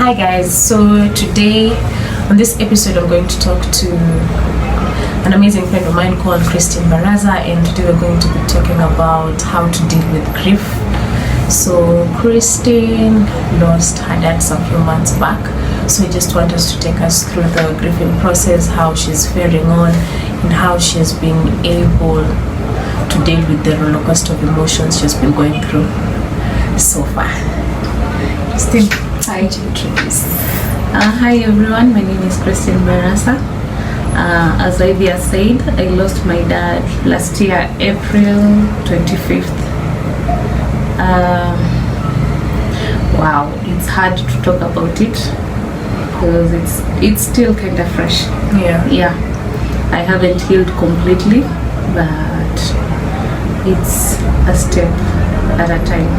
Hi guys, so today on this episode I'm going to talk to an amazing friend of mine called Christine Baraza, and today we're going to be talking about how to deal with grief. So Christine lost her dad some few months back, so I just want us to take us through the grieving process, how she's faring on and how she has been able to deal with the roller coaster of emotions she's been going through so far. Christine, hi. Hi everyone, my name is Christine Baraza. As Zoe'ivy has said, I lost my dad last year, April 25th. Wow, it's hard to talk about it because it's still kind of fresh. Yeah, I haven't healed completely, but it's a step at a time.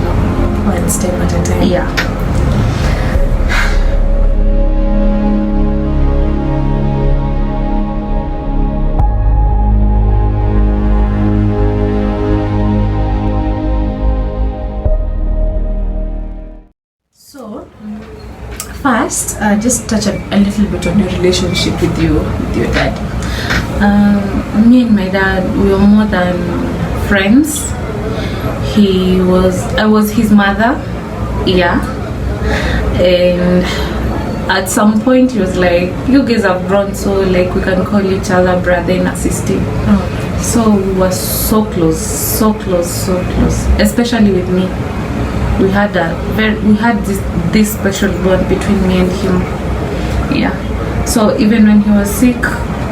One step at a time. Yeah. So, first, just touch a little bit on your relationship with your dad. Me and my dad, we were more than friends. I was his mother, yeah. And at some point he was like, you guys have grown, so like we can call each other brother and sister. Oh. So we were so close, especially with me. We had this special bond between me and him. Yeah. So even when he was sick,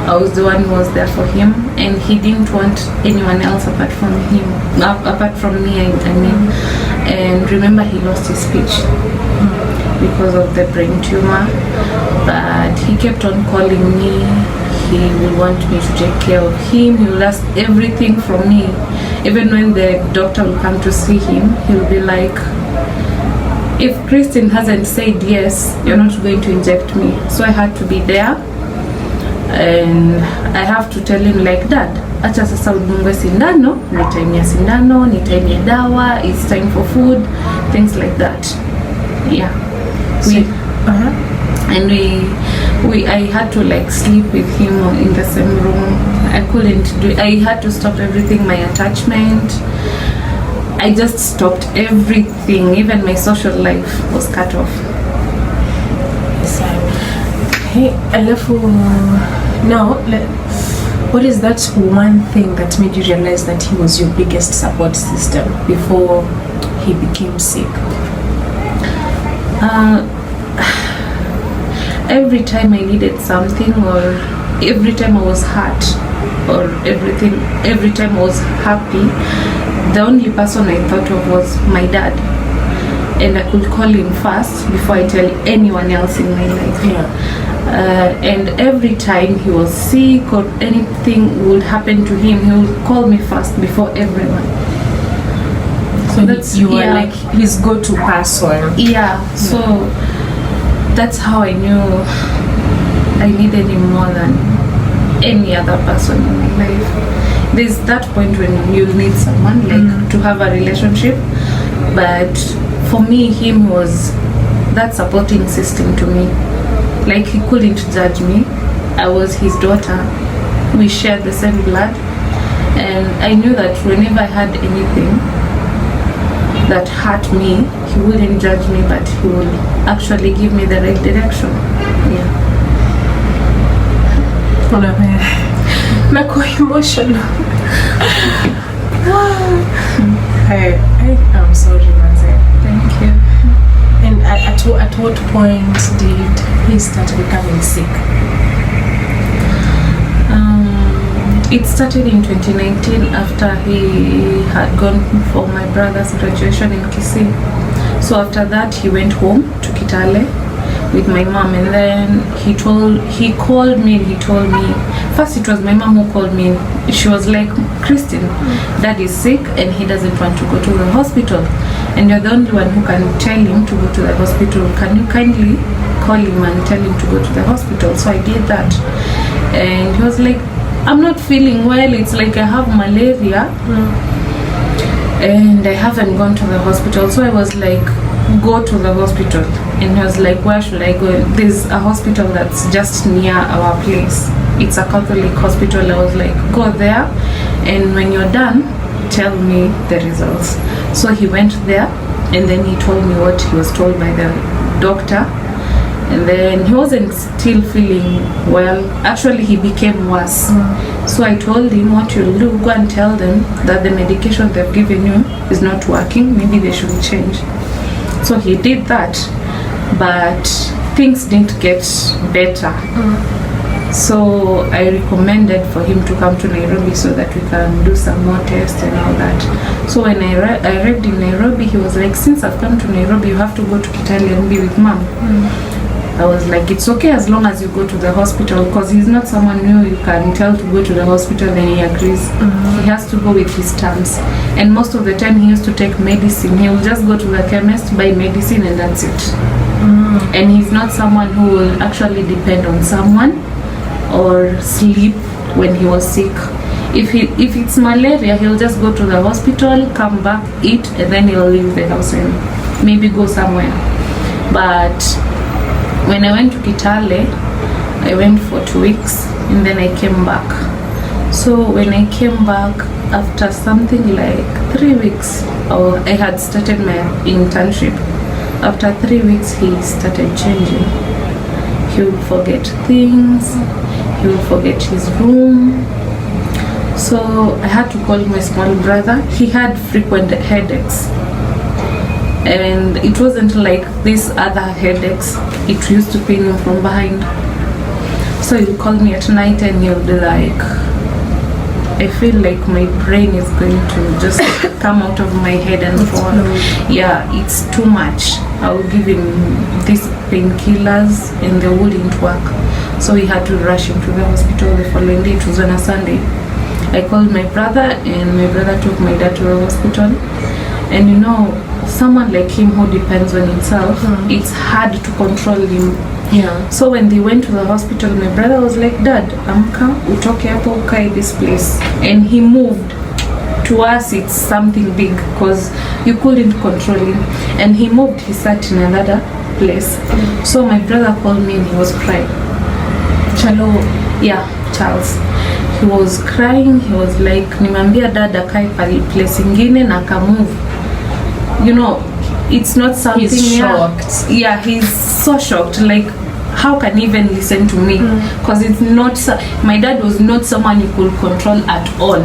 I was the one who was there for him, and he didn't want anyone else apart from me. I mean. And remember, he lost his speech because of the brain tumor. But he kept on calling me. He will want me to take care of him. He will ask everything from me. Even when the doctor will come to see him, he'll be like, if Christine hasn't said yes, you're not going to inject me. So I had to be there, and I have to tell him like, Dad, acha sasa udungwe sindano, ni time ya sindano, ni time ya dawa, it's time for food, things like that. Yeah. And I had to like sleep with him in the same room. I had to stop everything, my attachment. I just stopped everything. Even my social life was cut off. Hey, now, what is that one thing that made you realize that he was your biggest support system before he became sick? Every time I needed something, or every time I was hurt, or every time I was happy, the only person I thought of was my dad, and I could call him first before I tell anyone else in my life. Yeah. And every time he was sick or anything would happen to him, he would call me first before everyone. So you were like his go-to person. Yeah. So that's how I knew I needed him more than any other person in my life. There's that point when you need someone like to have a relationship, but for me, him was that supporting system to me. Like, he couldn't judge me. I was his daughter. We shared the same blood, and I knew that whenever I had anything that hurt me, he wouldn't judge me, but he would actually give me the right direction. Yeah. Nako emotional. I'm sorry, Manze. Thank you. And at what point did he start becoming sick? It started in 2019 after he had gone for my brother's graduation in Kisii. So after that, he went home to Kitale with my mom, and then he called me and he told me, first it was my mom who called me. She was like, Christine, Dad is sick and he doesn't want to go to the hospital, and you're the only one who can tell him to go to the hospital. Can you kindly call him and tell him to go to the hospital? So I did that, and he was like, I'm not feeling well, it's like I have malaria. And I haven't gone to the hospital. So I was like, go to the hospital. And he was like, where should I go? There's a hospital that's just near our place. It's a Catholic hospital. I was like, go there, and when you're done, tell me the results. So he went there, and then he told me what he was told by the doctor. And then he wasn't still feeling well. Actually, he became worse. So I told him, what you'll do, go and tell them that the medication they've given you is not working. Maybe they should change. So he did that, but things didn't get better. So I recommended for him to come to Nairobi so that we can do some more tests and all that. So when I arrived in Nairobi, he was like, since I've come to Nairobi, you have to go to Kitale and be with mom. I was like, it's okay as long as you go to the hospital, because he's not someone new you can tell to go to the hospital and he agrees. He has to go with his terms. And most of the time he used to take medicine. He will just go to the chemist, buy medicine, and that's it. And he's not someone who will actually depend on someone or sleep when he was sick. If it's malaria, he'll just go to the hospital, come back, eat, and then he'll leave the house and maybe go somewhere. But when I went to Kitale, I went for 2 weeks and then I came back. So when I came back, after something like 3 weeks, I had started my internship. After 3 weeks, he started changing. He would forget things, he would forget his room. So I had to call my small brother. He had frequent headaches. And it wasn't like these other headaches. It used to pain him from behind. So he'll call me at night and he'll be like, I feel like my brain is going to just come out of my head and fall. Yeah, it's too much. I'll give him these painkillers and they wouldn't work. So we had to rush him to the hospital the following day. It was on a Sunday. I called my brother and my brother took my dad to the hospital. And you know, someone like him who depends on himself, it's hard to control him. Yeah. So when they went to the hospital, my brother was like, Dad, amka, utoke hapo, ukae this place. And he moved. To us, it's something big because you couldn't control him. And he moved, he sat in another place. So my brother called me and he was crying. Charles. He was crying, he was like, nimambia dad akae place ingine na akamove. You know, it's not something. He's shocked. Yeah, he's so shocked. Like, how can he even listen to me? Because it's not. My dad was not someone you could control at all.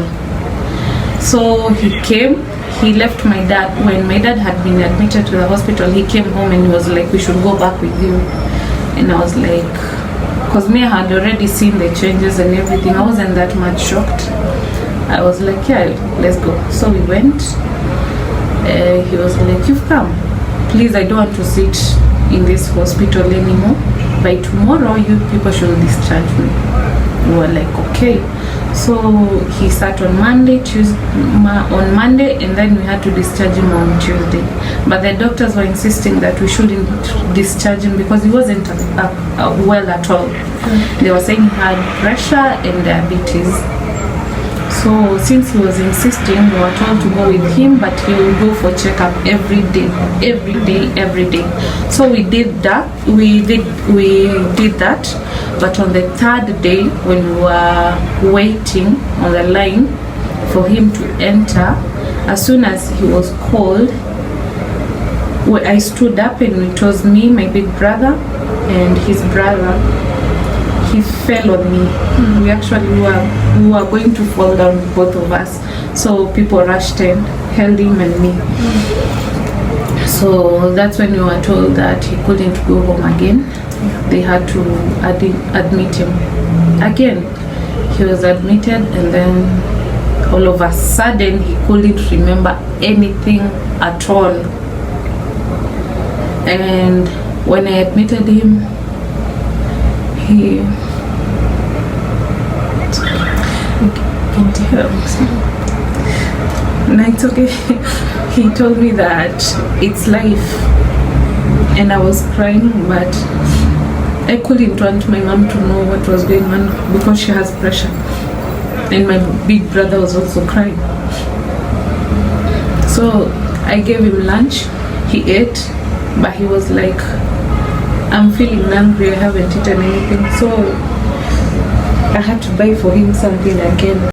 So he came. He left my dad when my dad had been admitted to the hospital. He came home and he was like, "We should go back with you." And I was like, because me, I had already seen the changes and everything. I wasn't that much shocked. I was like, "Yeah, let's go." So we went. He was like, "You've come. Please, I don't want to sit in this hospital anymore. By tomorrow, you people should discharge me." We were like, "Okay." So he sat on Monday, and then we had to discharge him on Tuesday. But the doctors were insisting that we shouldn't discharge him because he wasn't well at all. They were saying he had pressure and diabetes. So since he was insisting, we were told to go with him, but he will go for checkup every day. So we did that. We did that. But on the third day, when we were waiting on the line for him to enter, as soon as he was called, I stood up and it was me, my big brother, and his brother. He fell on me. We actually we were going to fall down, both of us. So people rushed and held him and me. So that's when we were told that he couldn't go home again. They had to admit him again. He was admitted, and then all of a sudden he couldn't remember anything at all. And when I admitted him, he no, it's okay. He told me that it's life, and I was crying, but I couldn't want my mom to know what was going on because she has pressure, and my big brother was also crying. So I gave him lunch, he ate, But he was like, I'm feeling hungry, I haven't eaten anything, so I had to buy for him something again.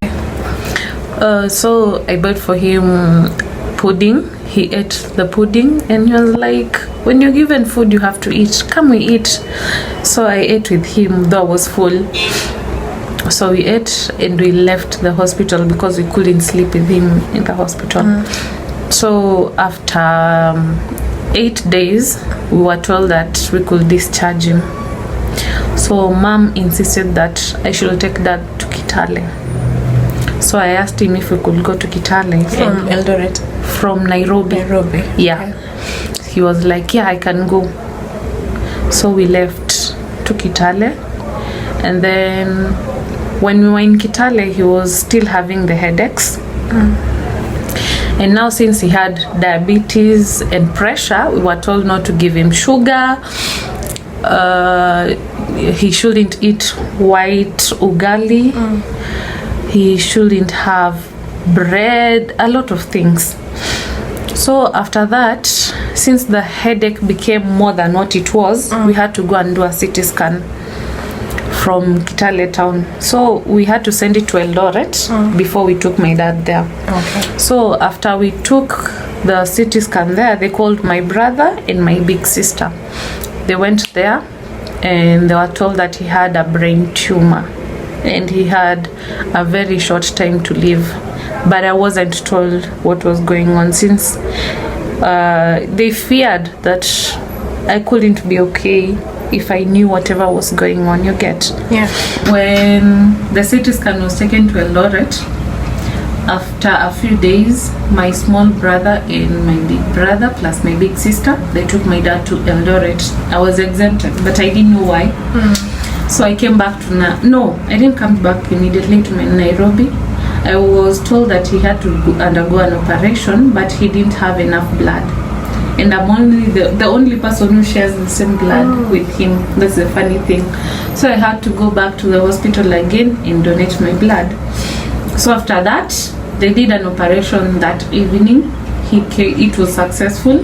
So I bought for him pudding. He ate the pudding and he was like, when you're given food you have to eat, come we eat. So I ate with him, though I was full. So we ate and we left the hospital because we couldn't sleep with him in the hospital. So after 8 days we were told that we could discharge him. So mom insisted that I should take dad to Kitale. So I asked him if we could go to Kitale. From Eldoret? From Nairobi. Yeah. Okay. He was like, yeah, I can go. So we left to Kitale. And then when we were in Kitale, he was still having the headaches. And now since he had diabetes and pressure, we were told not to give him sugar. He shouldn't eat white ugali. He shouldn't have bread, a lot of things. So after that, since the headache became more than what it was, we had to go and do a CT scan from Kitale town. So we had to send it to Eldoret before we took my dad there. Okay. So after we took the CT scan there, they called my brother and my big sister. They went there and they were told that he had a brain tumor and he had a very short time to live. But I wasn't told what was going on, since they feared that I couldn't be okay if I knew whatever was going on, you get? Yeah. When the CT scan was taken to Eldoret, after a few days, my small brother and my big brother plus my big sister, they took my dad to Eldoret. I was exempted, but I didn't know why. So I came back to I didn't come back immediately to Nairobi. I was told that he had to undergo an operation, but he didn't have enough blood. And I'm only the only person who shares the same blood with him. That's the funny thing. So I had to go back to the hospital again and donate my blood. So after that, they did an operation that evening. It was successful,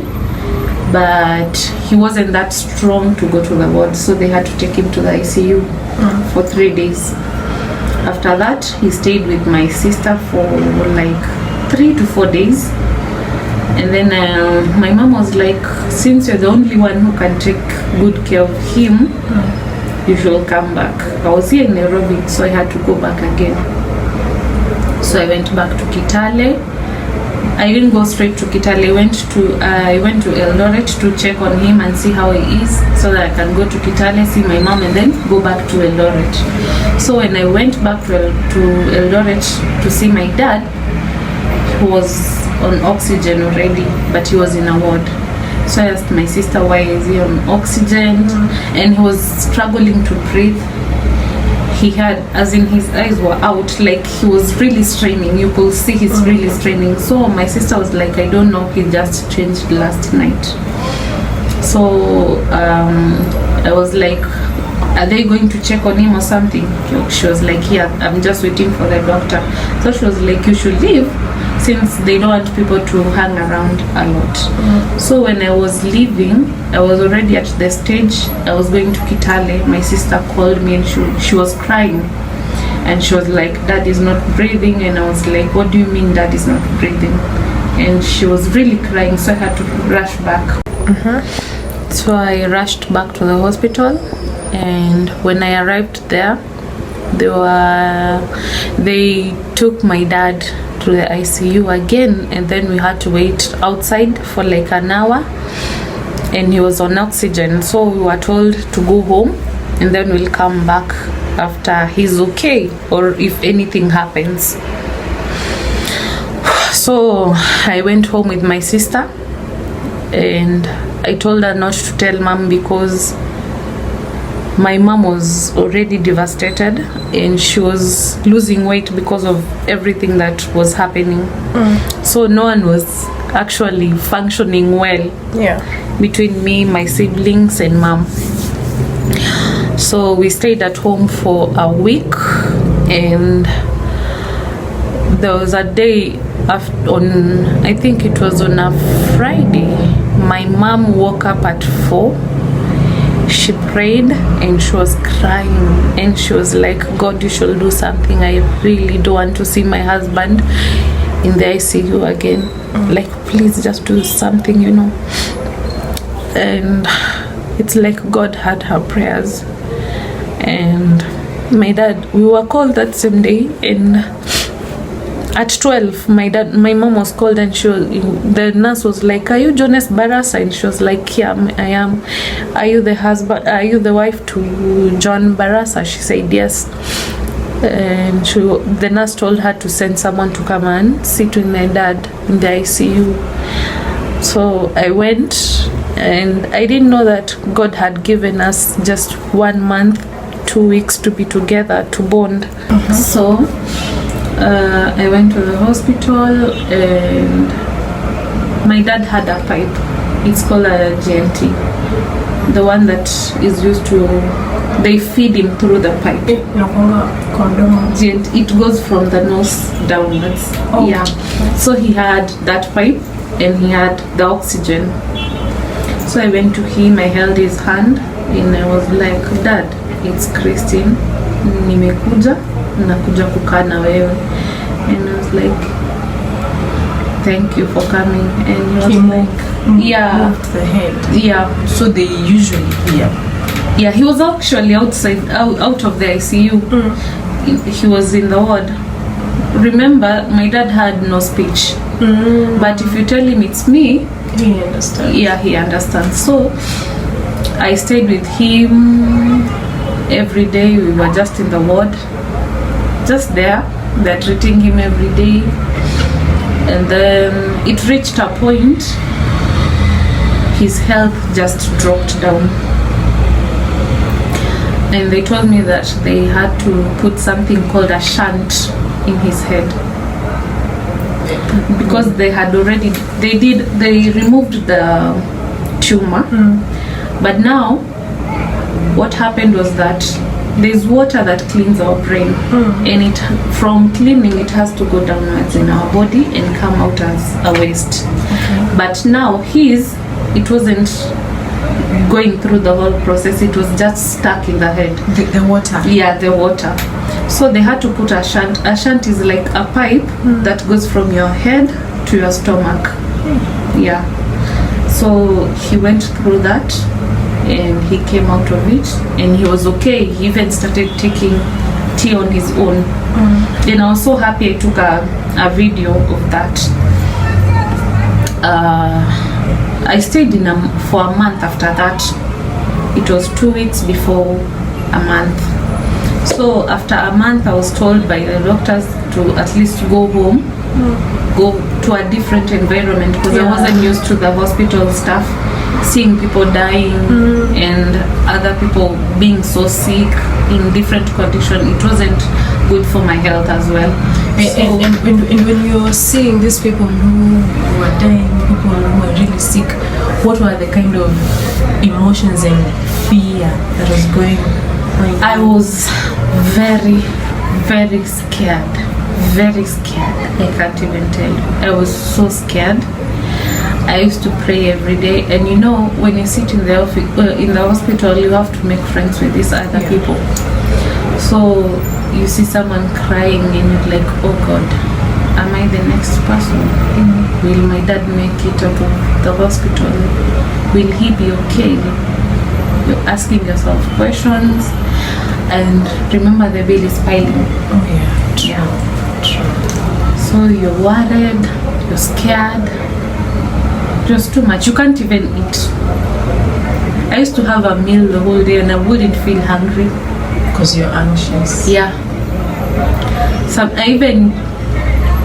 but he wasn't that strong to go to the ward, so they had to take him to the ICU for 3 days. After that, he stayed with my sister for like 3 to 4 days. And then my mom was like, since you're the only one who can take good care of him, you should come back. I was here in Nairobi, so I had to go back again. So I went back to Kitale. I didn't go straight to Kitale. I went to Eldoret to check on him and see how he is, so that I can go to Kitale, see my mom, and then go back to Eldoret. So when I went back to Eldoret to see my dad, he was on oxygen already, but he was in a ward. So I asked my sister, why is he on oxygen? And he was struggling to breathe. He had, as in his eyes were out, like he was really straining. You could see he's really straining. So my sister was like, I don't know, he just changed last night. So I was like, are they going to check on him or something? She was like, yeah, I'm just waiting for the doctor. So she was like, you should leave, since they don't want people to hang around a lot. So when I was leaving, I was already at the stage. I was going to Kitale. My sister called me and she was crying. And she was like, Dad is not breathing. And I was like, what do you mean Dad is not breathing? And she was really crying, so I had to rush back. So I rushed back to the hospital. And when I arrived there, they took my dad to the ICU again, and then we had to wait outside for like an hour, and he was on oxygen. So we were told to go home and then we'll come back after he's okay, or if anything happens. So I went home with my sister and I told her not to tell mom, because my mom was already devastated and she was losing weight because of everything that was happening. So no one was actually functioning well between me, my siblings and mom. So we stayed at home for a week, and there was a day I think it was on a Friday, My mom woke up at 4. She prayed and she was crying and she was like, God, you should do something. I really don't want to see my husband in the ICU again. Like, please just do something, you know. And it's like God heard her prayers. And my dad, we were called that same day, and at 12 my mom was called, and the nurse was like, are you Jonas Barasa? And she was like, yeah, I am. Are you the wife to John Barasa? She said yes. And the nurse told her to send someone to come and sit with my dad in the ICU. So I went, and I didn't know that God had given us just 1 month, 2 weeks to be together, to bond. So I went to the hospital, and my dad had a pipe. It's called a GNT, the one that is used to, they feed him through the pipe. GNT, it goes from the nose downwards. Yeah. So he had that pipe and he had the oxygen. So I went to him, I held his hand, and I was like, Dad, it's Christine, nakuja kukaa na wewe. And I was like, thank you for coming. And he was like, yeah, moved the head. Yeah. So they usually hear. Yeah, he was actually outside, out of the ICU. He was in the ward. Remember, my dad had no speech. But if you tell him it's me, he understands. Yeah, he understands. So I stayed with him every day. We were just in the ward, just there. They're treating him every day. And then it reached a point, his health just dropped down. And they told me that they had to put something called a shunt in his head. Because they had already, they removed the tumor. But now, what happened was that there's water that cleans our brain, and from cleaning it has to go downwards in our body and come out as a waste. But now it wasn't going through the whole process, it was just stuck in the head. The water? Yeah, the water. So they had to put a shunt. A shunt is like a pipe that goes from your head to your stomach. Yeah. So he went through that, and he came out of it, and he was okay. He even started taking tea on his own. And I was so happy I took a video of that. I stayed for a month after that. It was 2 weeks before a month. So after a month I was told by the doctors to at least go home, go to a different environment, because I wasn't used to the hospital stuff, seeing people dying and other people being so sick in different conditions. It wasn't good for my health as well. And when you're seeing these people who were dying, people who were really sick, what were the kind of emotions and fear that was going on? I was very, very scared. Very scared. I can't even tell you. I was so scared. I used to pray every day, and you know, when you sit in the hospital, you have to make friends with these other people. So you see someone crying, and you're like, oh God, am I the next person? Will my dad make it out of the hospital? Will he be okay? You're asking yourself questions, and remember the bill is piling. True. So you're worried, you're scared. It was too much. You can't even eat. I used to have a meal the whole day and I wouldn't feel hungry. Because you're anxious. Yeah.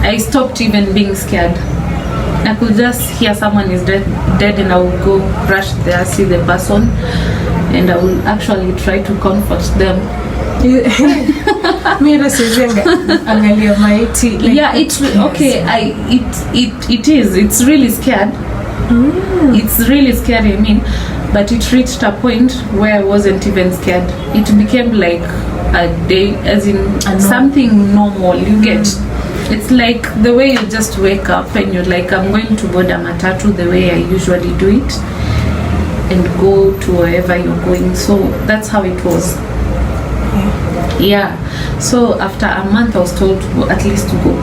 I stopped even being scared. I could just hear someone is dead and I would go rush there, see the person, and I will actually try to comfort them. It's really scared. It's really scary, I mean, but it reached a point where I wasn't even scared. It became like a day, as in something normal, you get. It's like the way you just wake up and you're like, I'm going to board a matatu the way I usually do it and go to wherever you're going. So that's how it was. Yeah. So after a month I was told to at least to go.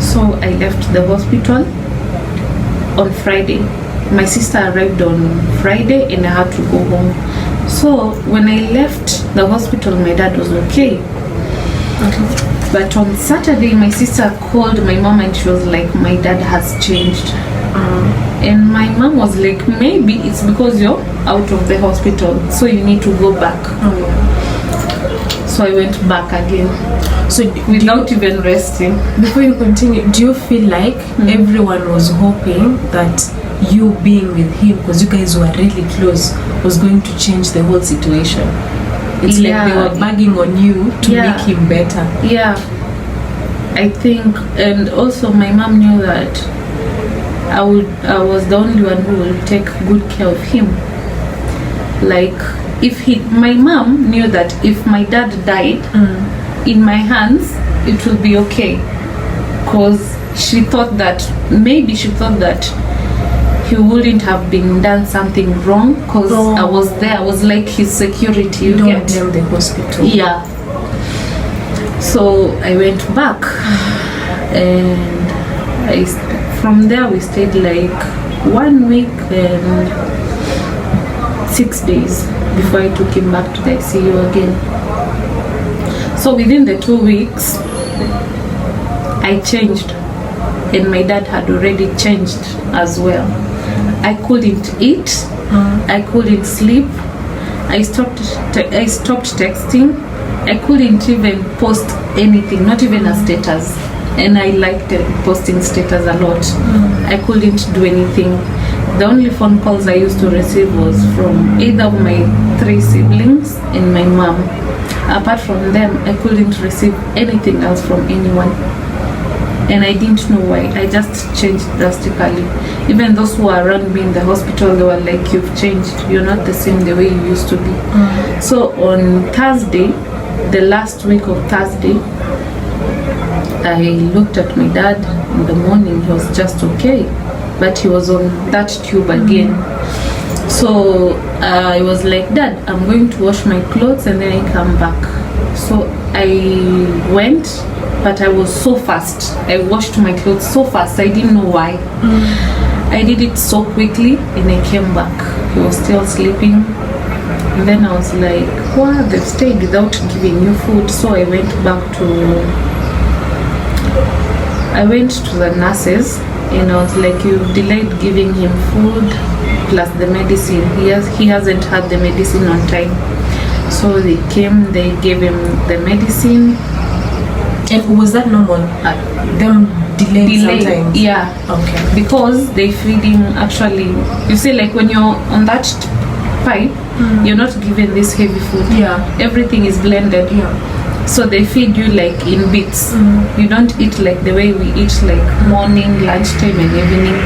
So I left the hospital on Friday. My sister arrived on Friday and I had to go home. So when I left the hospital, my dad was okay. But on Saturday, my sister called my mom and she was like, my dad has changed. And my mom was like, maybe it's because you're out of the hospital, so you need to go back. So I went back again. So without even resting. Before you continue, do you feel like everyone was hoping that you being with him, because you guys were really close, was going to change the whole situation? It's like they were begging on you to make him better. Yeah, I think, and also my mom knew that I was the only one who will take good care of him. Like, my mom knew that if my dad died in my hands, it will be okay, because she thought that he wouldn't have been done something wrong, because I was there. I was like his security. You don't blame the hospital. Yeah. So I went back, and from there we stayed like 1 week and 6 days before I took him back to the ICU again. So within the 2 weeks, I changed, and my dad had already changed as well. I couldn't eat, I couldn't sleep, I stopped texting, I couldn't even post anything, not even a status. And I liked posting status a lot. I couldn't do anything. The only phone calls I used to receive was from either of my 3 siblings and my mom. Apart from them, I couldn't receive anything else from anyone. And I didn't know why. I just changed drastically. Even those who were around me in the hospital, they were like, you've changed. You're not the same the way you used to be. So on Thursday, the last week of Thursday, I looked at my dad in the morning. He was just okay, but he was on that tube again. So I was like, Dad, I'm going to wash my clothes and then I come back. So I went, but I was so fast. I washed my clothes so fast. I didn't know why. I did it so quickly and I came back. He was still sleeping. And then I was like, wow, they've stayed without giving you food. So I went to the nurses and I was like, you've delayed giving him food plus the medicine. He hasn't had the medicine on time. So they came, they gave him the medicine. And was that normal? Them delayed sometimes? Yeah. Okay. Because they feed him actually, you see, like when you're on that pipe, you're not given this heavy food. Yeah. Everything is blended. Yeah. So they feed you like in bits. You don't eat like the way we eat, like morning, lunchtime and evening.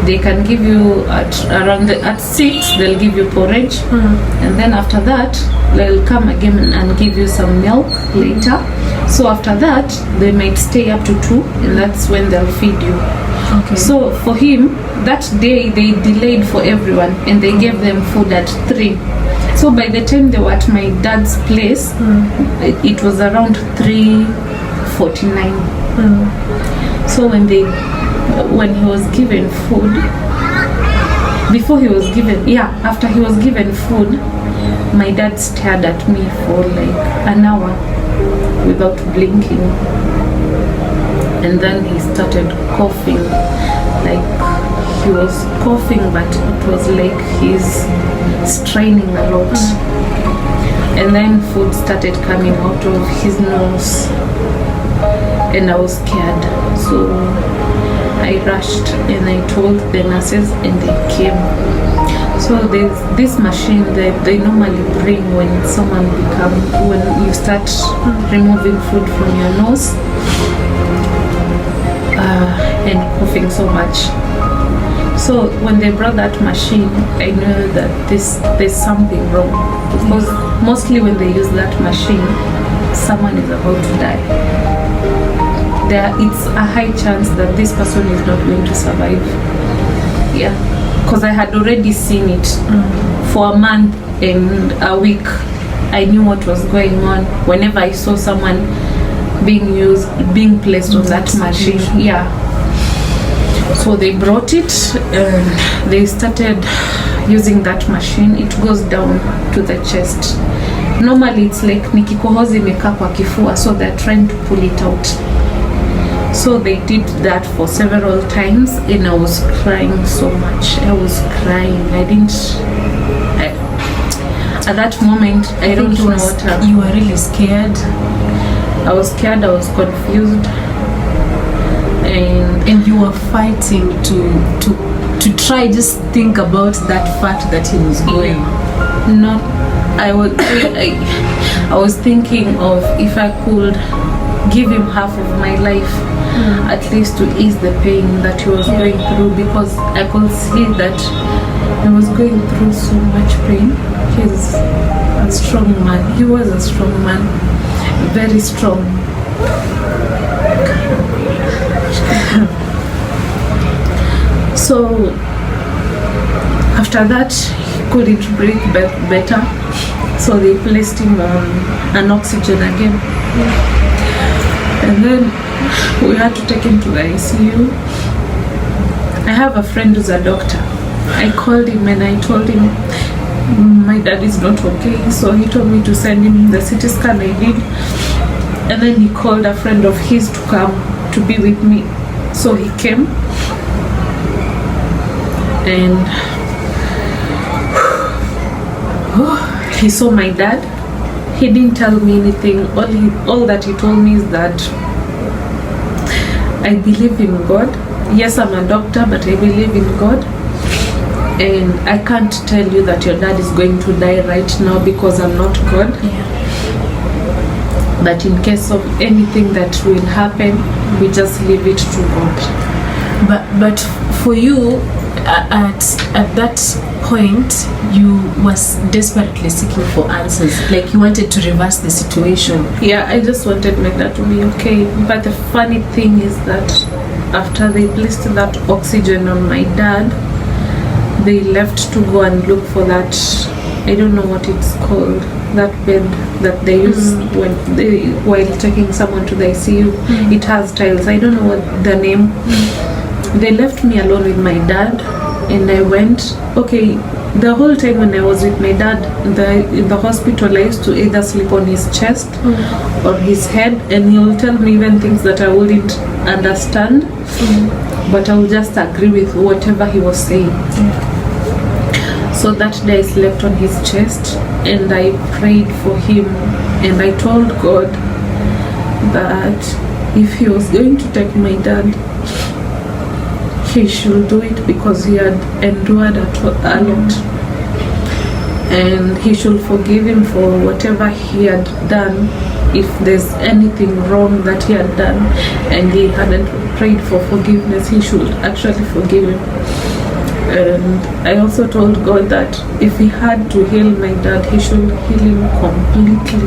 They can give you at 6 they'll give you porridge, and then after that they'll come again and give you some milk later. So after that they might stay up to 2 and that's when they'll feed you. Okay. So for him that day they delayed for everyone and they gave them food at 3. So by the time they were at my dad's place, it was around 3:49. So when he was given food, after he was given food, my dad stared at me for like an hour without blinking. And then he started coughing, like he was coughing, but it was like he's straining a lot. And then food started coming out of his nose and I was scared. So I rushed and I told the nurses and they came. So there's this machine that they normally bring when you start removing food from your nose and coughing so much. So when they brought that machine, I knew that there's something wrong, because mostly when they use that machine, someone is about to die. it's a high chance that this person is not going to survive. Yeah, because I had already seen it for a month and a week. I knew what was going on whenever I saw someone being placed on that machine. Yeah. So they brought it and they started using that machine. It goes down to the chest. Normally it's like nikikohozi imekaa kwa kifua, so they're trying to pull it out. So they did that for several times and I was crying so much. I was crying. At that moment, I don't know what happened. You were really scared. I was scared, I was confused. And you were fighting to try just think about that fact that he was going. No, I was thinking of if I could give him half of my life, at least to ease the pain that he was going through, because I could see that he was going through so much pain. He's a strong man. He was a strong man, very strong. So after that, he couldn't breathe better, so they placed him on an oxygen again. And then we had to take him to the ICU. I have a friend who's a doctor. I called him and I told him my dad is not okay, so he told me to send him the CT scan I did, and then he called a friend of his to come to be with me. So he came and he saw my dad. He didn't tell me anything. All that he told me is that I believe in God. Yes, I'm a doctor, but I believe in God. And I can't tell you that your dad is going to die right now because I'm not God. Yeah. But in case of anything that will happen, we just leave it to God. But for you, at that point, you was desperately seeking for answers. Like you wanted to reverse the situation. Yeah, I just wanted my dad to be okay. But the funny thing is that after they placed that oxygen on my dad, they left to go and look for that, I don't know what it's called, that bed that they use while taking someone to the ICU. It has tiles. I don't know what the name. They left me alone with my dad, and I went. Okay, the whole time when I was with my dad in the hospital, I used to either sleep on his chest or his head, and he'll tell me even things that I wouldn't understand, but I will just agree with whatever he was saying. So that day I slept on his chest and I prayed for him, and I told God that if he was going to take my dad, he should do it because he had endured a lot, and he should forgive him for whatever he had done. If there's anything wrong that he had done and he hadn't prayed for forgiveness, he should actually forgive him. And I also told God that if he had to heal my dad, he should heal him completely.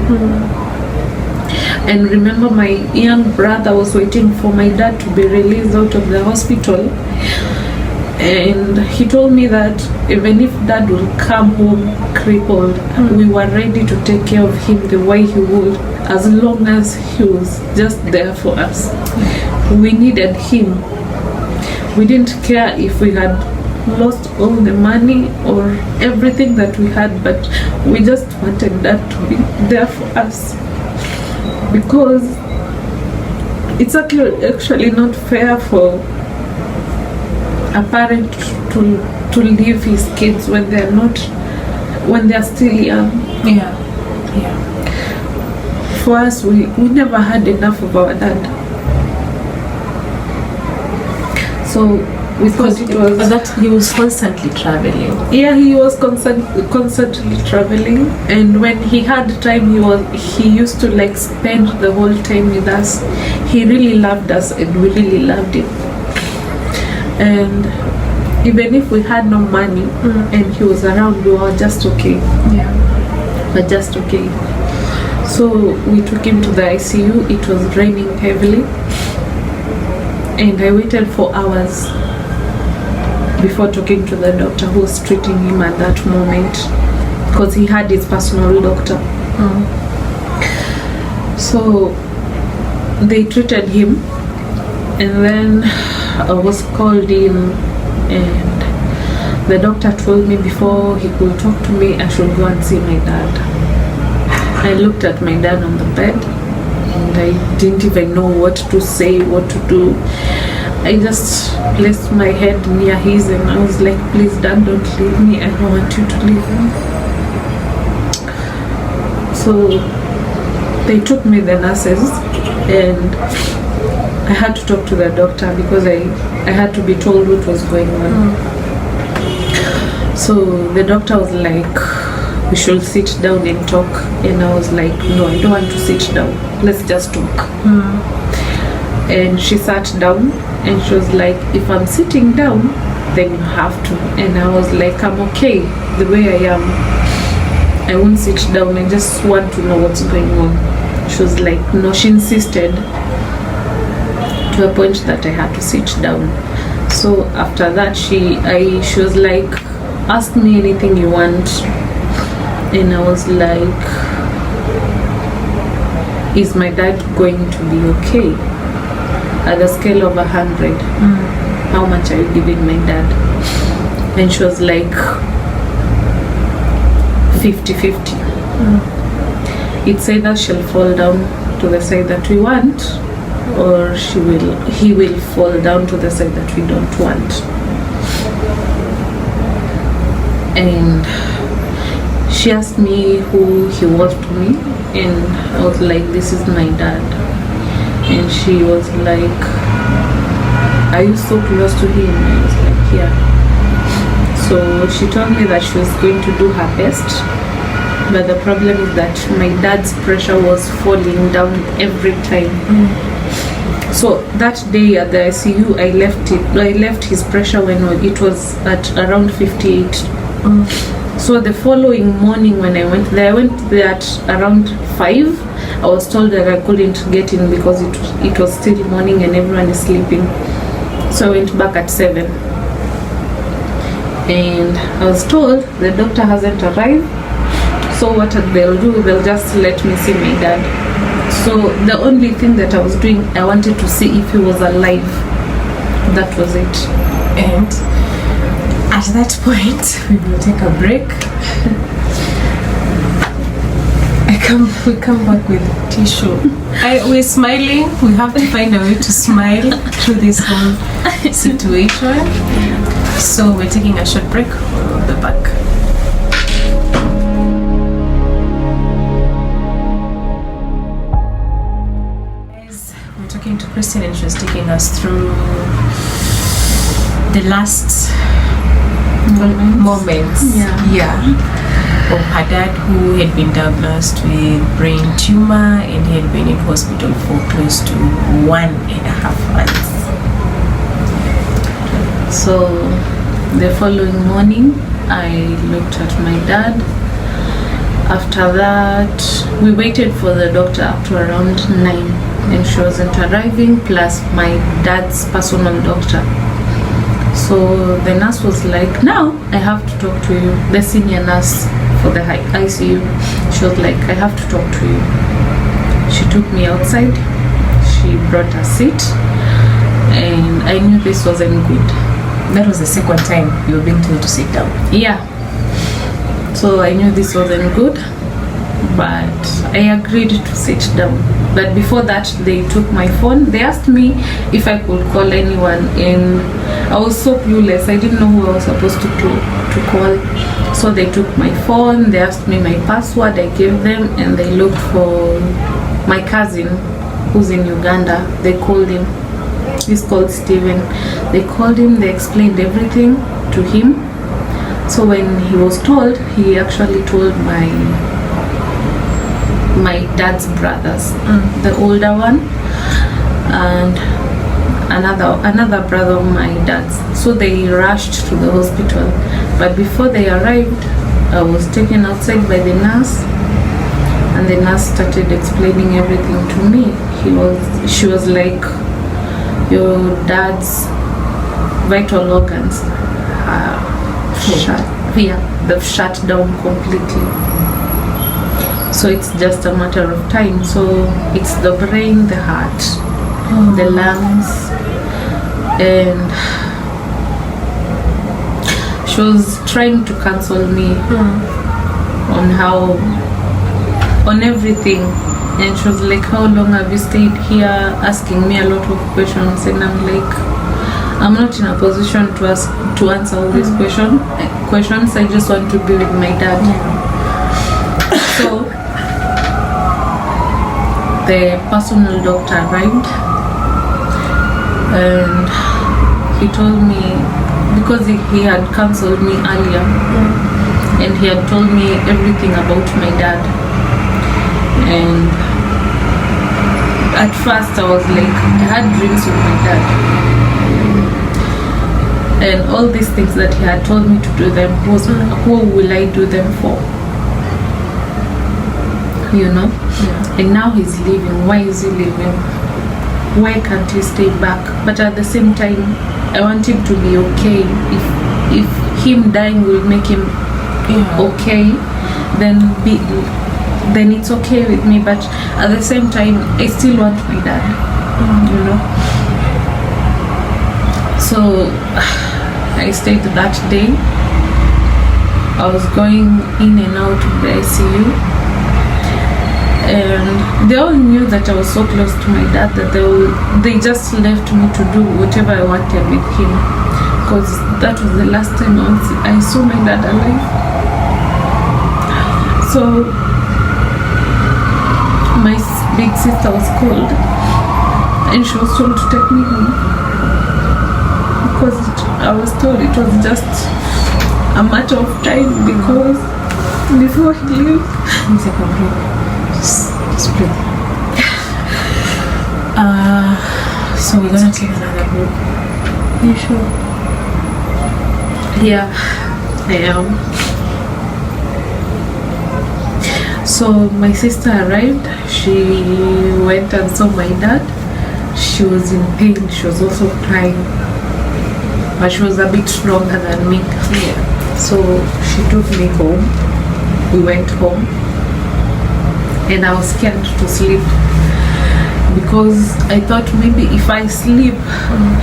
And remember, my young brother was waiting for my dad to be released out of the hospital, and he told me that even if dad will come home crippled, we were ready to take care of him the way he would, as long as he was just there for us. We needed him. We didn't care if we had lost all the money or everything that we had, but we just wanted dad to be there for us, because it's actually not fair for a parent to leave his kids when they're still young. Yeah. For us, we never had enough of our dad, so we thought it was that he was constantly traveling. Yeah, he was constantly traveling, and when he had time, he used to like spend the whole time with us. He really loved us, and we really loved him. And even if we had no money and he was around, we were just okay. Yeah, but just okay. So we took him to the ICU. It was raining heavily, And I waited for hours before talking to the doctor who was treating him at that moment, because he had his personal doctor. So they treated him, and then I was called in, and the doctor told me before he could talk to me I should go and see my dad. I looked at my dad on the bed, and I didn't even know what to say, what to do. I just placed my head near his, and I was like, please Dad, don't leave me, I don't want you to leave me. So they took me, the nurses, and I had to talk to the doctor because I had to be told what was going on. So the doctor was like, we should sit down and talk, and I was like, no, I don't want to sit down, let's just talk. And she sat down, and she was like, if I'm sitting down, then you have to. And I was like, I'm okay the way I am, I won't sit down, I just want to know what's going on. She was like, no. She insisted to a point that I had to sit down. So after that, she was like, ask me anything you want. And I was like, is my dad going to be okay? At a scale of 100, how much are you giving my dad? And she was like, 50-50. It's either she'll fall down to the side that we want, or he will fall down to the side that we don't want. And she asked me who he was to me, and I was like, this is my dad. And she was like, are you so close to him? I was like, yeah. So she told me that she was going to do her best, but the problem is that my dad's pressure was falling down every time. So that day at the ICU, I left his pressure when it was at around 58. So the following morning when I went there at around 5. I was told that I couldn't get in because it was still morning and everyone is sleeping. So I went back at 7. And I was told the doctor hasn't arrived. So what they'll do, they'll just let me see my dad. So the only thing that I was doing, I wanted to see if he was alive. That was it. And at that point, we will take a break. We come back with tissue. We're smiling. We have to find a way to smile through this whole situation. So we're taking a short break. We'll be back. Guys, we're talking to Christine, and she was taking us through the last moments. Yeah. Of her dad, who had been diagnosed with brain tumor, and he had been in hospital for close to 1.5 months. So the following morning, I looked at my dad. After that, we waited for the doctor up to around 9, and she wasn't arriving, plus my dad's personal doctor. So the nurse was like, now I have to talk to you, the senior nurse for the ICU. She was like, I have to talk to you. She took me outside, she brought a seat, and I knew this wasn't good. That was the second time you were being told to sit down. Yeah. So I knew this wasn't good, but I agreed to sit down. But before that, they took my phone. They asked me if I could call anyone, and I was so clueless. I didn't know who I was supposed to call. So they took my phone, they asked me my password, I gave them, and they looked for my cousin who's in Uganda. They called him. He's called Steven. They called him, they explained everything to him. So when he was told, he actually told my dad's brothers, the older one and another brother of my dad's. So they rushed to the hospital, but before they arrived, I was taken outside by the nurse, and the nurse started explaining everything to me. She was like, your dad's vital organs are shut. Yeah, they've shut down completely. So it's just a matter of time. So it's the brain, the heart, the lungs, and she was trying to counsel me on everything. And she was like, how long have you stayed here? Asking me a lot of questions, and I'm like, I'm not in a position to answer all these questions. I just want to be with my dad. So the personal doctor arrived, and he told me, because he had counseled me earlier, and he had told me everything about my dad. And at first I was like, I had dreams with my dad, and all these things that he had told me to do them, was who will I do them for? You know? Yeah. And now he's leaving. Why is he leaving? Why can't he stay back? But at the same time, I want him to be okay. If him dying will make him okay, then it's okay with me. But at the same time, I still want my dad. You know? So I stayed that day. I was going in and out of the ICU. And they all knew that I was so close to my dad that they just left me to do whatever I wanted with him, because that was the last time I saw my dad alive. So my big sister was called, and she was told to take me home, because I was told it was just a matter of time, because before he leaves. Just breathe. So we're gonna take another group. You sure? Yeah, I am. So my sister arrived. She went and saw my dad. She was in pain. She was also crying, but she was a bit stronger than me. Yeah. So she took me home. We went home. And I was scared to sleep, because I thought maybe if I sleep,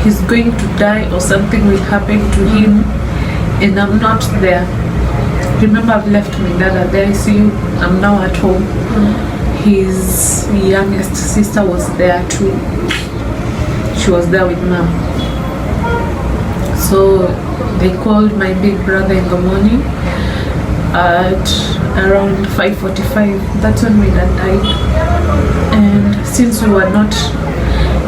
he's going to die or something will happen to him, and I'm not there. Remember, I've left my dad at the ICU. I'm now at home. His youngest sister was there too. She was there with mom. So they called my big brother in the morning at around 5:45. That's when my dad died. And since we were not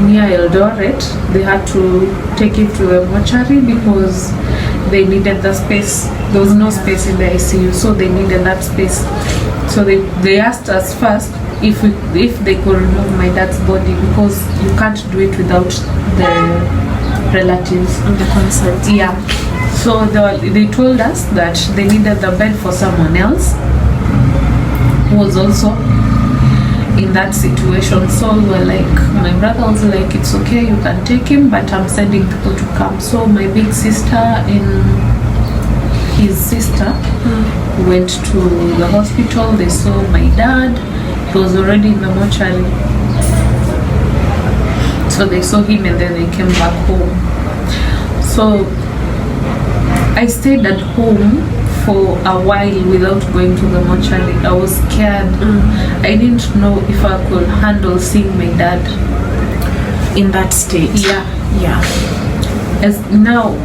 near Eldoret, they had to take it to the mortuary because they needed the space. There was no space in the ICU, so they needed that space. So they asked us first if they could remove my dad's body, because you can't do it without the relatives and the consent. Yeah. So they told us that they needed the bed for someone else who was also in that situation. So we were like, my brother was like, it's okay, you can take him, but I'm sending people to come. So my big sister and his sister went to the hospital. They saw my dad. He was already in the mortuary. So they saw him and then they came back home. So I stayed at home for a while without going to the mortuary. I was scared. I didn't know if I could handle seeing my dad in that state. Yeah. As now,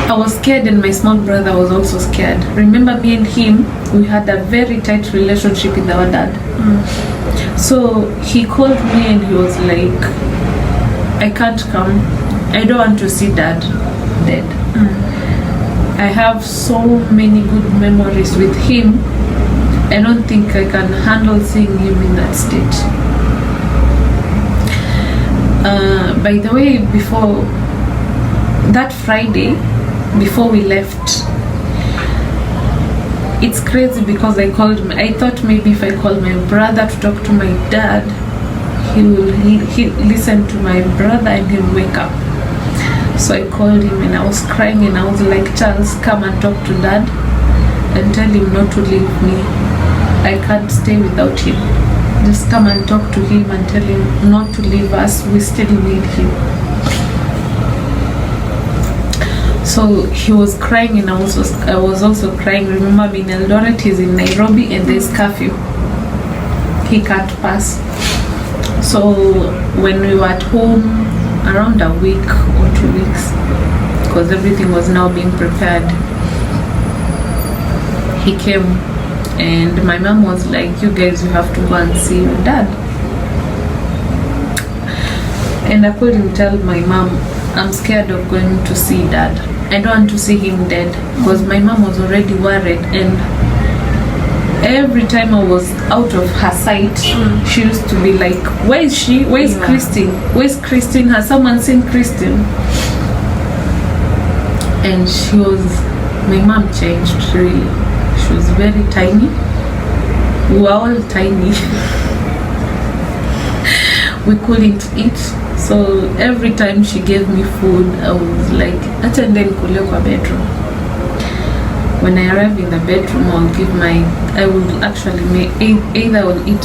I was scared, and my small brother was also scared. Remember, me and him, we had a very tight relationship with our dad. So he called me and he was like, I can't come. I don't want to see dad dead. I have so many good memories with him. I don't think I can handle seeing him in that state. By the way, before that Friday, before we left, it's crazy because I thought maybe if I called my brother to talk to my dad, he listen to my brother and he'll wake up. So I called him and I was crying and I was like, Charles, come and talk to dad and tell him not to leave me. I can't stay without him. Just come and talk to him and tell him not to leave us. We still need him. So he was crying and I was also crying. Remember, I'm in Eldoret, he's in Nairobi, and there's curfew. He can't pass. So when we were at home, around a week or 2 weeks, because everything was now being prepared, he came and my mom was like, you guys, you have to go and see your dad. And I couldn't tell my mom, I'm scared of going to see dad. I don't want to see him dead, because my mom was already worried, and every time I was out of her sight, she used to be like, where is she? Where is Christine? Where's Christine? Has someone seen Christine? And my mom changed, really. She was very tiny. We were all tiny. We couldn't eat. So every time she gave me food, I was like, attend then kule kwa bedroom. When I arrive in the bedroom, I will actually make, either I will eat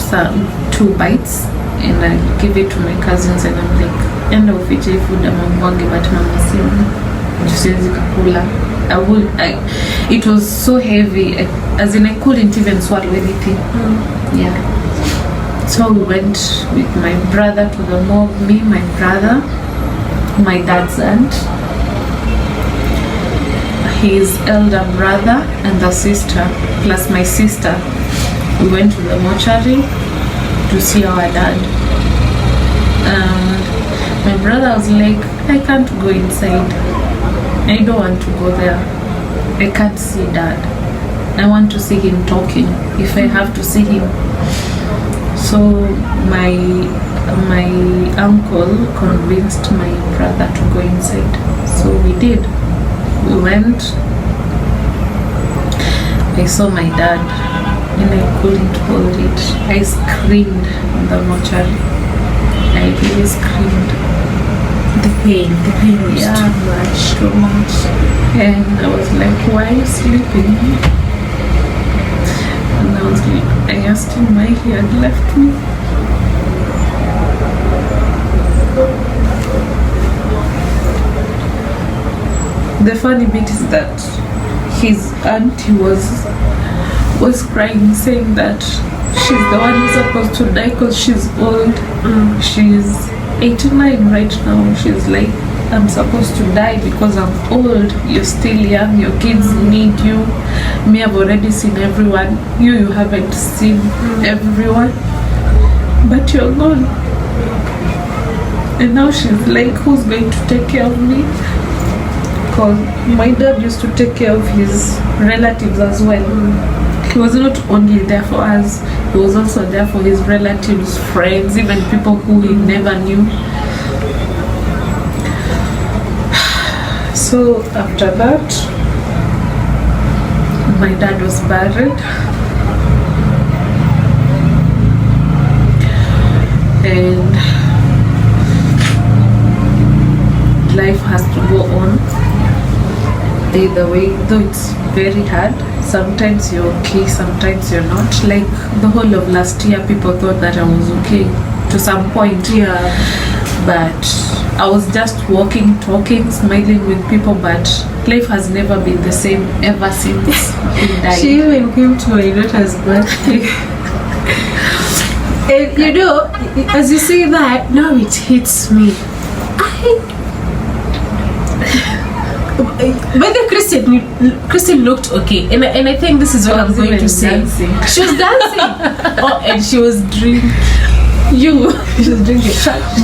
2 bites and I'll give it to my cousins, and I'm like, end of it, food amamwage, but mama sioni, siwezi kukula. It was so heavy, as in I couldn't even swallow anything. Yeah. So we went with my brother to the morgue, me, my brother, my dad's aunt, his elder brother and the sister, plus my sister. We went to the mortuary to see our dad. And my brother was like, I can't go inside. I don't want to go there. I can't see dad. I want to see him talking, if I have to see him. So my uncle convinced my brother to go inside. So we did. We went. I saw my dad and I couldn't hold it. I screamed in the mortuary. I really screamed. The pain was too much. And I was like, why are you sleeping? And I was like, I asked him why he had left me. The funny bit is that his auntie was crying, saying that she's the one who's supposed to die because she's old. She's 89 right now. She's like, I'm supposed to die because I'm old. You're still young. Your kids need you. Me, I've already seen everyone. You haven't seen everyone. But you're gone. And now she's like, who's going to take care of me? Because my dad used to take care of his relatives as well. He was not only there for us, he was also there for his relatives, friends, even people who he never knew. So after that, my dad was buried. And life has to go on. Either way, though it's very hard. Sometimes you're okay, sometimes you're not. Like the whole of last year, people thought that I was okay to some point. Yeah. But I was just walking, talking, smiling with people, but life has never been the same ever since he died. She even came to my daughter's birthday. And you know, as you say that, now it hits me. But the Christine looked okay, and I think this is what I'm going to say. Dancing. She was dancing, and she was drinking. She was drinking.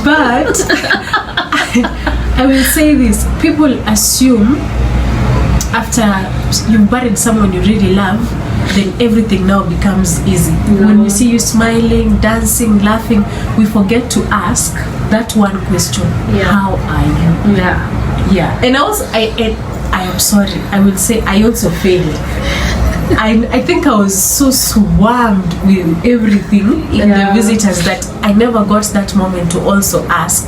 But I will say this: people assume after you've buried someone you really love, then everything now becomes easy. No. When we see you smiling, dancing, laughing, we forget to ask that one question: how are you? Yeah. Yeah. And also, I am sorry, I will say I also failed. I think I was so swarmed with everything and the visitors that I never got that moment to also ask,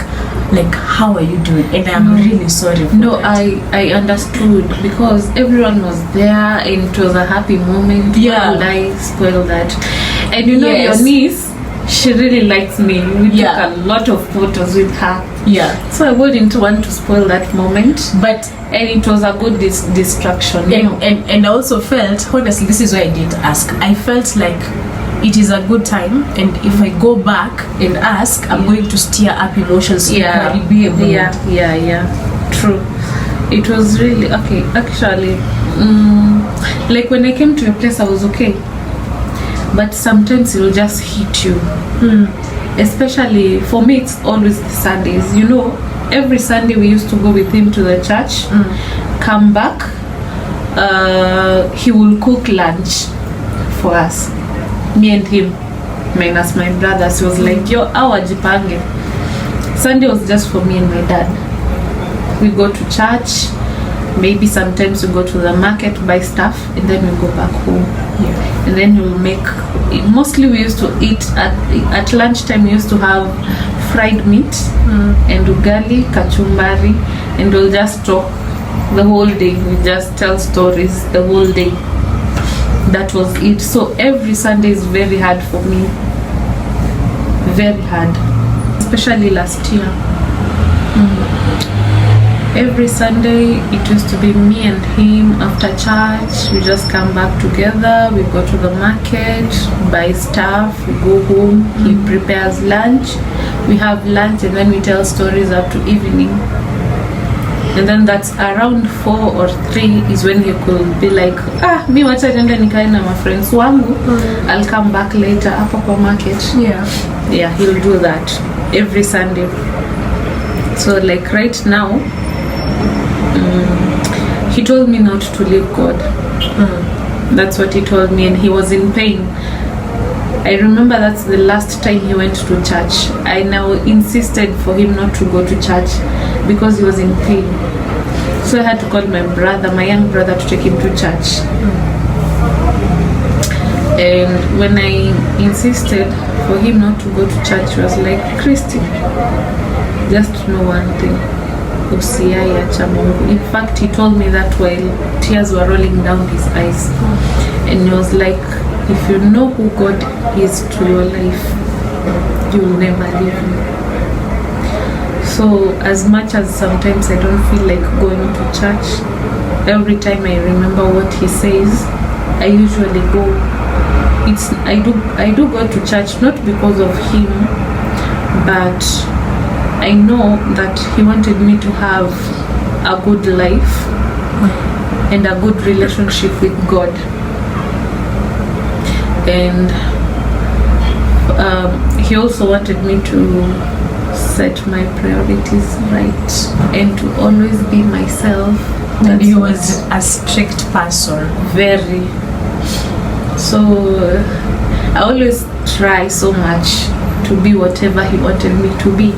like, how are you doing? And I'm really sorry for that. I understood, because everyone was there and it was a happy moment. Yeah. Why would I spoil that? And you know, Yes. your niece, she really likes me. We Yeah. took a lot of photos with her. Yeah. So I wouldn't want to spoil that moment. But And it was a good distraction. You know? and I also felt, honestly, this is why I didn't ask. I felt like it is a good time, and if I go back and ask, I'm going to stir up emotions. Yeah. Be able. Yeah. True. It was really okay. Actually, like when I came to your place, I was okay. But sometimes it will just hit you. Especially for me, it's always the Sundays. You know, every Sunday we used to go with him to the church. Come back, he will cook lunch for us. Me and him, minus my brothers. He was like, yo, awa jipange. Sunday was just for me and my dad. We go to church, maybe sometimes we go to the market, buy stuff, and then we go back home. Yeah. And then we'll make, mostly we used to eat at lunchtime. We used to have fried meat and ugali, kachumbari, and we'll just talk the whole day. We just tell stories the whole day. That was it. So every Sunday is very hard for me. Very hard. Especially last year. Every Sunday it used to be me and him after church. We just come back together. We go to the market, buy stuff, we go home. He prepares lunch. We have lunch and then we tell stories up to evening. And then that's around 4 or 3 is when he could be like, mi wacha nenda nikae na my friends wangu. I'll come back later hapo kwa market. Yeah, he'll do that every Sunday. So like right now, he told me not to leave God. That's what he told me, and he was in pain. I remember that's the last time he went to church. I now insisted for him not to go to church because he was in pain. So I had to call my brother, my young brother, to take him to church. And when I insisted for him not to go to church, he was like, Christy, just know one thing. Usiacha Mungu. In fact, he told me that while tears were rolling down his eyes. And he was like, if you know who God is to your life, you will never leave him. So as much as sometimes I don't feel like going to church, every time I remember what he says, I usually go. I do go to church, not because of him, but I know that he wanted me to have a good life and a good relationship with God. And he also wanted me to set my priorities right and to always be myself. And he was a strict person. Very. So I always try so much to be whatever he wanted me to be.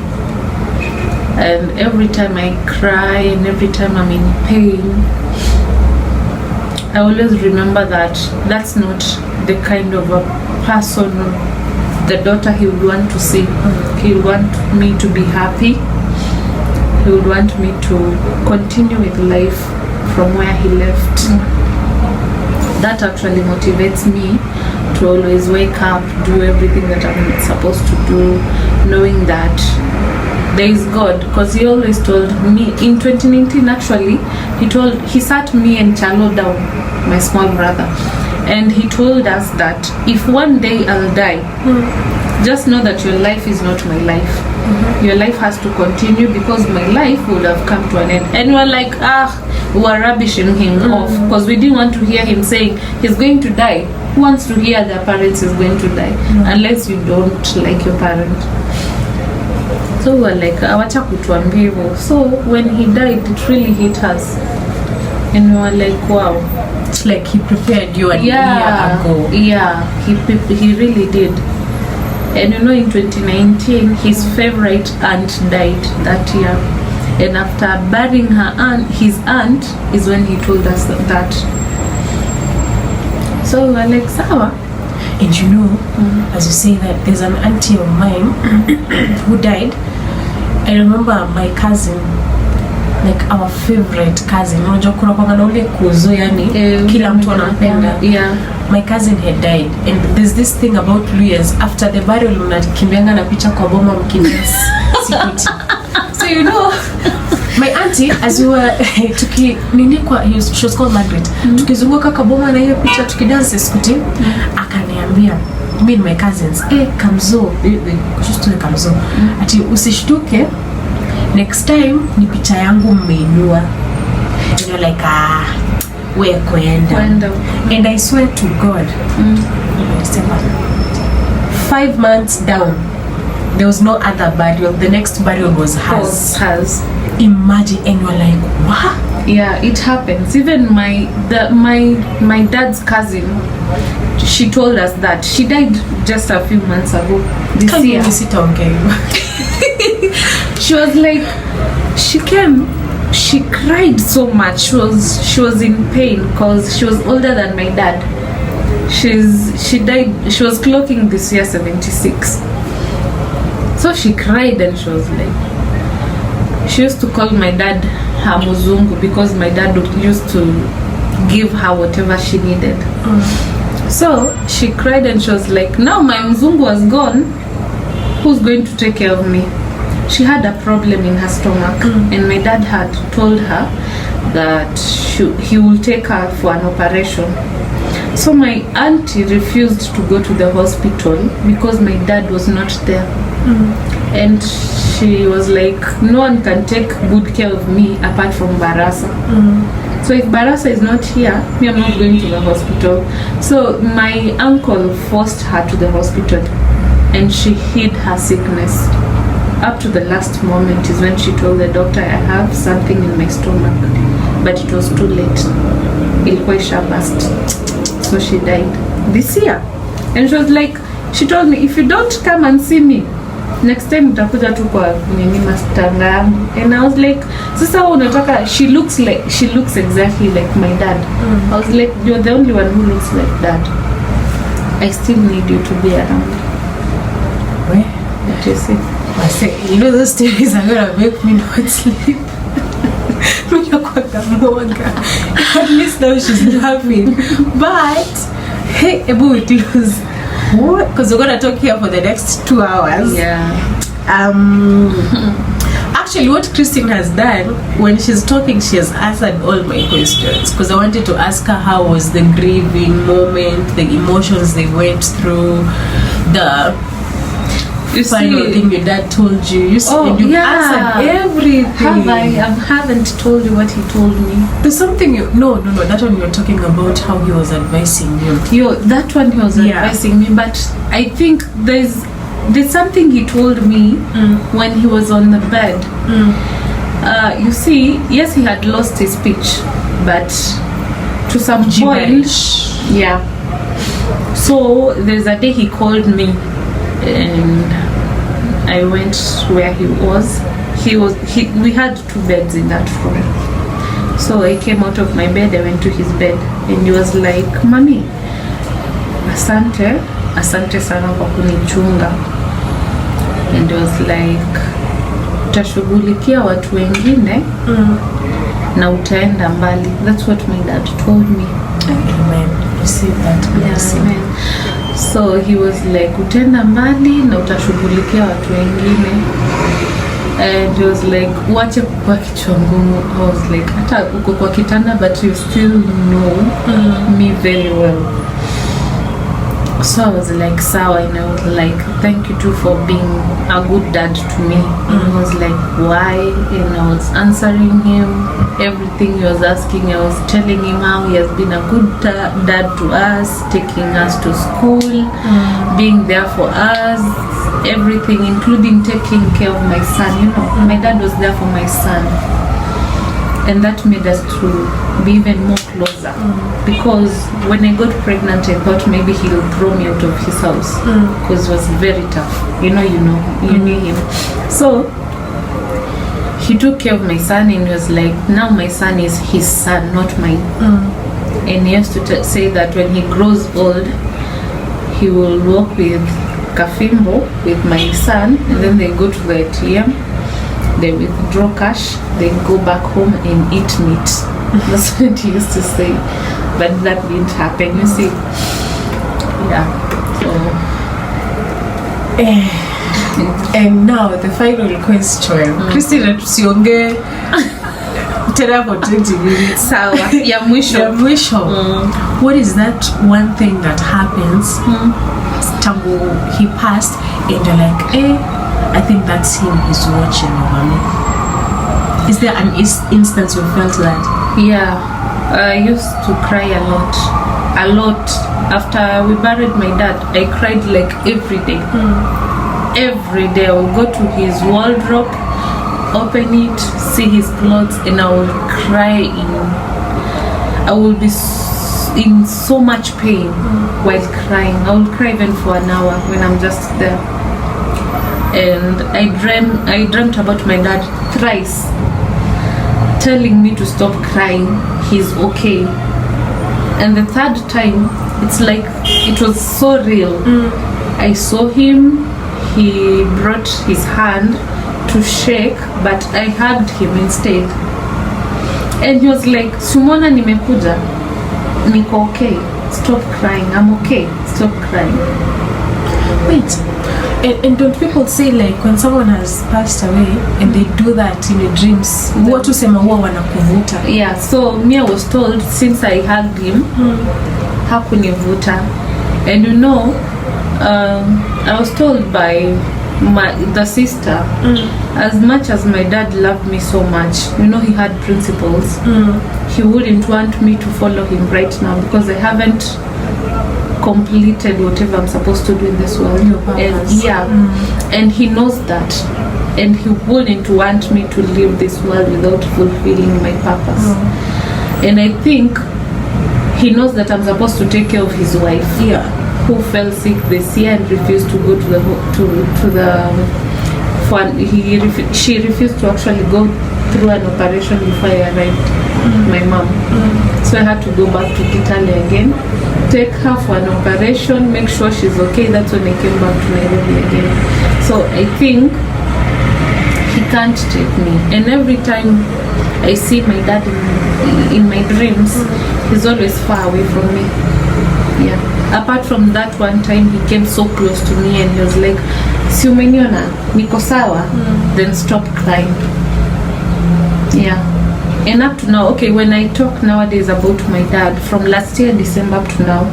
And every time I cry and every time I'm in pain, I always remember that that's not the kind of a person, the daughter he would want to see. He would want me to be happy. He would want me to continue with life from where he left. That actually motivates me to always wake up, do everything that I'm supposed to do, knowing that there is God. Because he always told me in 2019, actually, he sat me and Chalo down, my small brother, and he told us that if one day I'll die, just know that your life is not my life. Your life has to continue because my life would have come to an end. And we're like, we were rubbishing him off because we didn't want to hear him saying he's going to die. Who wants to hear their parents is going to die? Unless you don't like your parent. So we were like, awacha kutuambia hivyo. So when he died, it really hit us. And we were like, wow. It's like he prepared you a year ago. Yeah, he really did. And you know, in 2019, his favorite aunt died that year. And after burying his aunt is when he told us that. So we were like, sawa. And you know, as you say that, there's an auntie of mine who died. I remember my cousin, like our favorite cousin, unajua kuna kwa ule kuzo yani kila mtu anampenda. Yeah. My cousin had died, and there's this thing about Luyas, after the burial unakimbianga na picha kwa boma mkidance security. So you know, my auntie, as we were she was called Margaret, tukizunguka kwa boma na hiyo picha tukidance security, akaniambia me and my cousins, Kamzo, Kamzo, ati usishtuke, next time ni picha yangu mmeinua. And you're like, where kwenda. And I swear to God, 5 months down, there was no other burial. The next burial was hers. Imagine, and you're like, what? Yeah, it happens. Even my dad's cousin, she told us that she died just a few months ago. This year. She was like, she came, she cried so much. She was in pain because she was older than my dad. She died. She was clocking this year 76. So she cried and she was like, she used to call my dad her muzungu because my dad used to give her whatever she needed. So she cried and she was like, now my mzungu was gone, who's going to take care of me? She had a problem in her stomach, and my dad had told her that he will take her for an operation. So my auntie refused to go to the hospital because my dad was not there. And she was like, no one can take good care of me apart from Barasa. So if Barasa is not here, me, I'm not going to the hospital. So my uncle forced her to the hospital, and she hid her sickness. Up to the last moment is when she told the doctor, I have something in my stomach. But it was too late. Ilikuwa isha burst. So she died this year. And she was like, she told me, if you don't come and see me, next time utakuja tu kwa nini mastanga yangu. And I was like, sasa unataka, she looks exactly like my dad. I was like, you're the only one who looks like dad. I still need you to be around. Where? What you say? I say, you know, those stories are gonna make me not sleep. At least now she's laughing. But hey, Ebu, it lose. What? Because we're gonna talk here for the next 2 hours. Yeah. Actually, what Christine has done when she's talking, she has answered all my questions. Because I wanted to ask her how was the grieving moment, the emotions they went through, the final thing your dad told you. You answered everything. I haven't told you what he told me. There's something no, that one you're talking about how he was advising you. That one he was advising me, but I think there's something he told me when he was on the bed. You see, yes, he had lost his speech, but to some point, yeah. So there's a day he called me, and I went where he was. We had 2 beds in that room. So I came out of my bed, I went to his bed, and he was like, Mami, asante sana kwa kunichunga. And he was like, utashughulikia watu wengine na utaenda mbali. That's what my dad told me. Amen. Receive that blessing. Yeah, amen. So he was like, utaenda mbali na utashughulikia watu wengine. And he was like, wache kukua kichwa ngumu. I was like, hata uko kwa kitanda, but you still know me very well. So I was like, sawa, and I was like, thank you too for being a good dad to me. And he was like, why? And I was answering him everything he was asking. I was telling him how he has been a good dad to us, taking us to school, being there for us, everything, including taking care of my son. You know, my dad was there for my son. And that made us to be even more closer. Because when I got pregnant, I thought maybe he'll throw me out of his house. Because it was very tough. You knew him. So he took care of my son, and he was like, now my son is his son, not mine. and he used to say that when he grows old, he will walk with kafimbo with my son, and then they go to the ATM, they withdraw cash, they go back home and eat meat. That's what he used to say, but that didn't happen, you see. Yeah, so and now the final question. Christina, tusionge tena for 20 minutes. sawa ya mwisho. Ya mwisho. What is that one thing that happens tangu he passed and you're like, I think that's him, he's watching over me? Is there an instance you felt that? Yeah, I used to cry a lot. After we buried my dad, I cried like every day. Every day I will go to his wardrobe, open it, see his clothes, and I will cry. I will be in so much pain while crying. I will cry even for an hour when I'm just there. And I dreamt about my dad thrice, telling me to stop crying, he's okay. And the third time, it's like it was so real. I saw him, he brought his hand to shake, but I hugged him instead. And he was like, Sumona nimekuja, niko okay, stop crying, I'm okay, stop crying. Wait, and don't people say like when someone has passed away and they do that in the dreams, watu sema huwa wanakuvuta? Yeah, so me I was told since I hugged him, hakunivuta. And you know, I was told by the sister, as much as my dad loved me so much, you know, he had principles. He wouldn't want me to follow him right now because I haven't completed whatever I'm supposed to do in this world. And he knows that, and he wouldn't want me to leave this world without fulfilling my purpose. And I think he knows that I'm supposed to take care of his wife, who fell sick this year and refused to go she refused to actually go through an operation before I arrived. My mom. So I had to go back to Kitale again, take her for an operation, make sure she's okay. That's when I came back to Nairobi again. So I think he can't take me. And every time I see my dad in my dreams, he's always far away from me. Yeah. Apart from that one time, he came so close to me and he was like, si umeniona, niko sawa, then stop crying. Yeah. And up to now, okay, when I talk nowadays about my dad, from last year December up to now,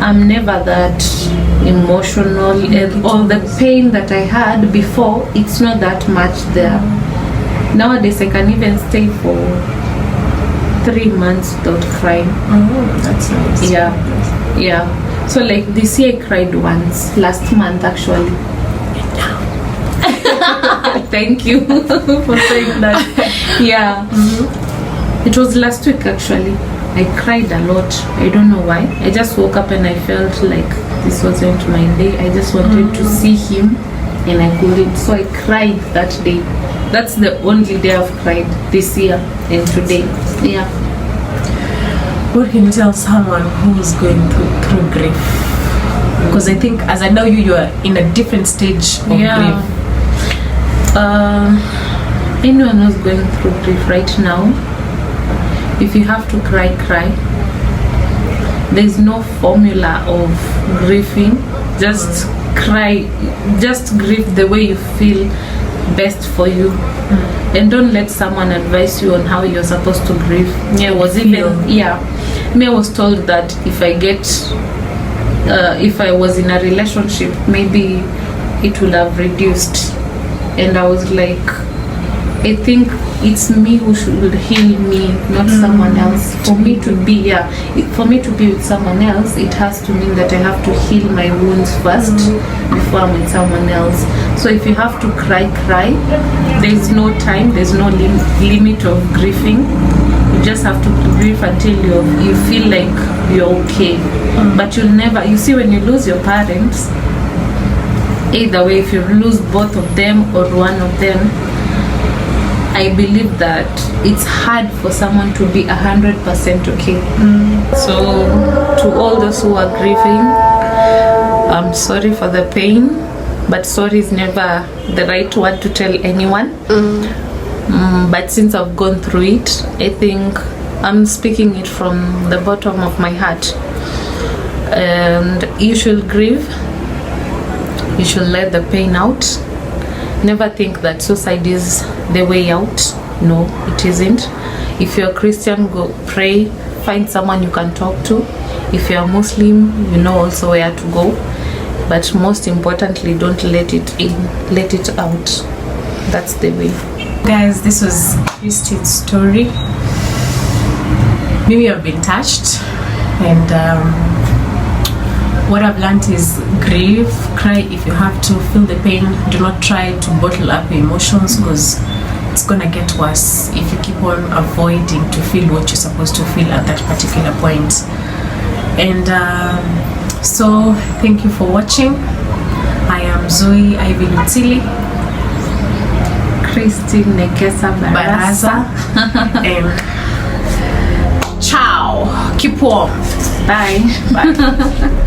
I'm never that emotional, and all the pain that I had before, it's not that much there. Nowadays I can even stay for 3 months without crying. That's nice. Yeah. So like this year I cried once, last month actually. Thank you for saying that. Yeah. It was last week actually. I cried a lot. I don't know why. I just woke up and I felt like this wasn't my day. I just wanted to see him and I couldn't. So I cried that day. That's the only day I've cried this year and today. Yeah. What can you tell someone who's going through grief? Because I think as I know you, you're in a different stage of grief. Anyone who's going through grief right now, if you have to cry, cry. There's no formula of grieving. Just cry, just grieve the way you feel best for you. And don't let someone advise you on how you're supposed to grieve. I was told that if I was in a relationship, maybe it would have reduced. And I was like, I think it's me who should heal me, not someone else. For me to be with someone else, it has to mean that I have to heal my wounds first before I'm with someone else. So if you have to cry, cry. There's no time, there's no limit of grieving. You just have to grieve until you feel like you're okay. But you'll never, you see, when you lose your parents, either way, if you lose both of them or one of them, I believe that it's hard for someone to be 100% okay. So to all those who are grieving, I'm sorry for the pain, but sorry is never the right word to tell anyone. But since I've gone through it, I think I'm speaking it from the bottom of my heart. And you should grieve. You should let the pain out. Never think that suicide is the way out. No, it isn't. If you're a Christian, go pray. Find someone you can talk to. If you're a Muslim, you know also where to go. But most importantly, don't let it in. Let it out. That's the way. Guys, this was Christine's story. Maybe I've been touched, and what I've learned is grieve, cry if you have to, feel the pain. Do not try to bottle up your emotions, because it's gonna get worse if you keep on avoiding to feel what you're supposed to feel at that particular point. And so thank you for watching. I am Zoe'ivy Lutili, Christine Nekesa Baraza. And ciao. Keep warm. Bye. Bye.